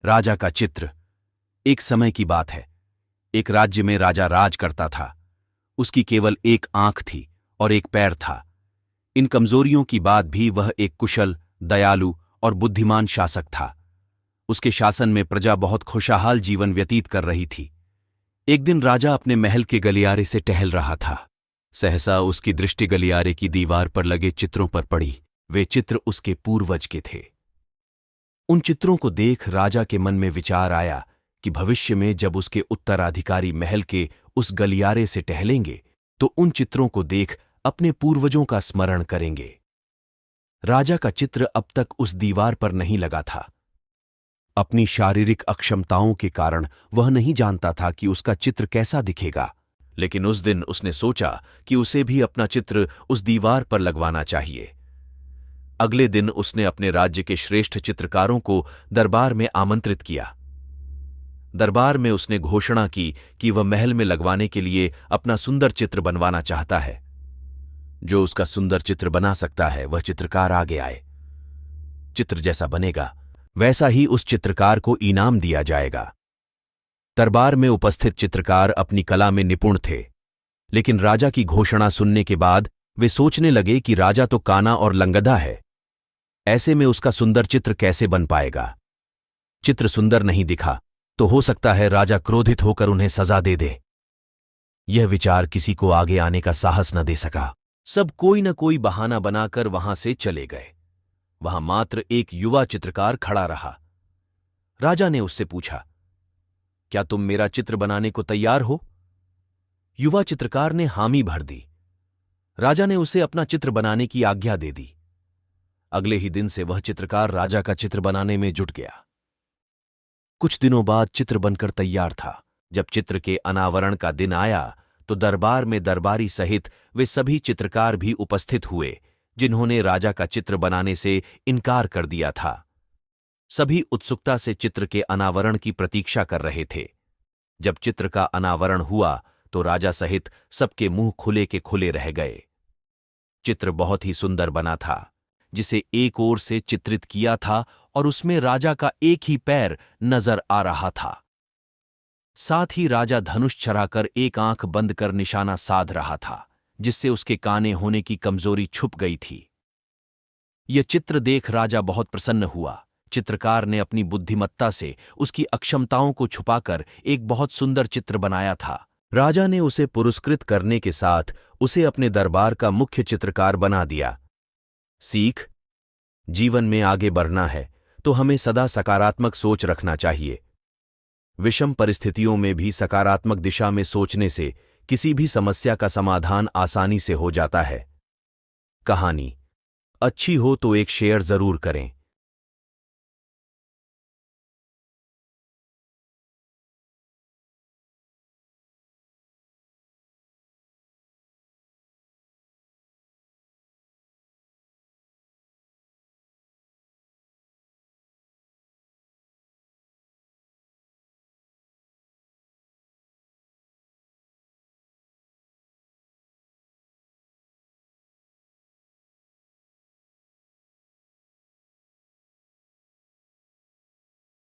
राजा का चित्र। एक समय की बात है। एक राज्य में राजा राज करता था। उसकी केवल एक आंख थी और एक पैर था। इन कमजोरियों की बाद भी वह एक कुशल, दयालु और बुद्धिमान शासक था। उसके शासन में प्रजा बहुत खुशहाल जीवन व्यतीत कर रही थी। एक दिन राजा अपने महल के गलियारे से टहल रहा था। सहसा उसकी दृष्टि गलियारे की दीवार पर लगे चित्रों पर पड़ी। वे चित्र उसके पूर्वज के थे। उन चित्रों को देख राजा के मन में विचार आया कि भविष्य में जब उसके उत्तराधिकारी महल के उस गलियारे से टहलेंगे तो उन चित्रों को देख अपने पूर्वजों का स्मरण करेंगे। राजा का चित्र अब तक उस दीवार पर नहीं लगा था। अपनी शारीरिक अक्षमताओं के कारण वह नहीं जानता था कि उसका चित्र कैसा दिखेगा, लेकिन उस दिन उसने सोचा कि उसे भी अपना चित्र उस दीवार पर लगवाना चाहिए। अगले दिन उसने अपने राज्य के श्रेष्ठ चित्रकारों को दरबार में आमंत्रित किया। दरबार में उसने घोषणा की कि वह महल में लगवाने के लिए अपना सुंदर चित्र बनवाना चाहता है। जो उसका सुंदर चित्र बना सकता है वह चित्रकार आगे आए। चित्र जैसा बनेगा वैसा ही उस चित्रकार को इनाम दिया जाएगा। दरबार में उपस्थित चित्रकार अपनी कला में निपुण थे, लेकिन राजा की घोषणा सुनने के बाद वे सोचने लगे कि राजा तो काना और लंगड़ा है, ऐसे में उसका सुंदर चित्र कैसे बन पाएगा। चित्र सुंदर नहीं दिखा तो हो सकता है राजा क्रोधित होकर उन्हें सजा दे दे। यह विचार किसी को आगे आने का साहस न दे सका। सब कोई न कोई बहाना बनाकर वहां से चले गए। वहां मात्र एक युवा चित्रकार खड़ा रहा। राजा ने उससे पूछा, क्या तुम मेरा चित्र बनाने को तैयार हो? युवा चित्रकार ने हामी भर दी। राजा ने उसे अपना चित्र बनाने की आज्ञा दे दी। अगले ही दिन से वह चित्रकार राजा का चित्र बनाने में जुट गया। कुछ दिनों बाद चित्र बनकर तैयार था। जब चित्र के अनावरण का दिन आया तो दरबार में दरबारी सहित वे सभी चित्रकार भी उपस्थित हुए जिन्होंने राजा का चित्र बनाने से इनकार कर दिया था। सभी उत्सुकता से चित्र के अनावरण की प्रतीक्षा कर रहे थे। जब चित्र का अनावरण हुआ तो राजा सहित सबके मुंह खुले के खुले रह गए। चित्र बहुत ही सुंदर बना था, जिसे एक ओर से चित्रित किया था और उसमें राजा का एक ही पैर नजर आ रहा था। साथ ही राजा धनुष चढ़ाकर एक आंख बंद कर निशाना साध रहा था, जिससे उसके काने होने की कमजोरी छुप गई थी। यह चित्र देख राजा बहुत प्रसन्न हुआ। चित्रकार ने अपनी बुद्धिमत्ता से उसकी अक्षमताओं को छुपाकर एक बहुत सुंदर चित्र बनाया था। राजा ने उसे पुरस्कृत करने के साथ उसे अपने दरबार का मुख्य चित्रकार बना दिया। सीख: जीवन में आगे बढ़ना है तो हमें सदा सकारात्मक सोच रखना चाहिए। विषम परिस्थितियों में भी सकारात्मक दिशा में सोचने से किसी भी समस्या का समाधान आसानी से हो जाता है। कहानी अच्छी हो तो एक शेयर जरूर करें।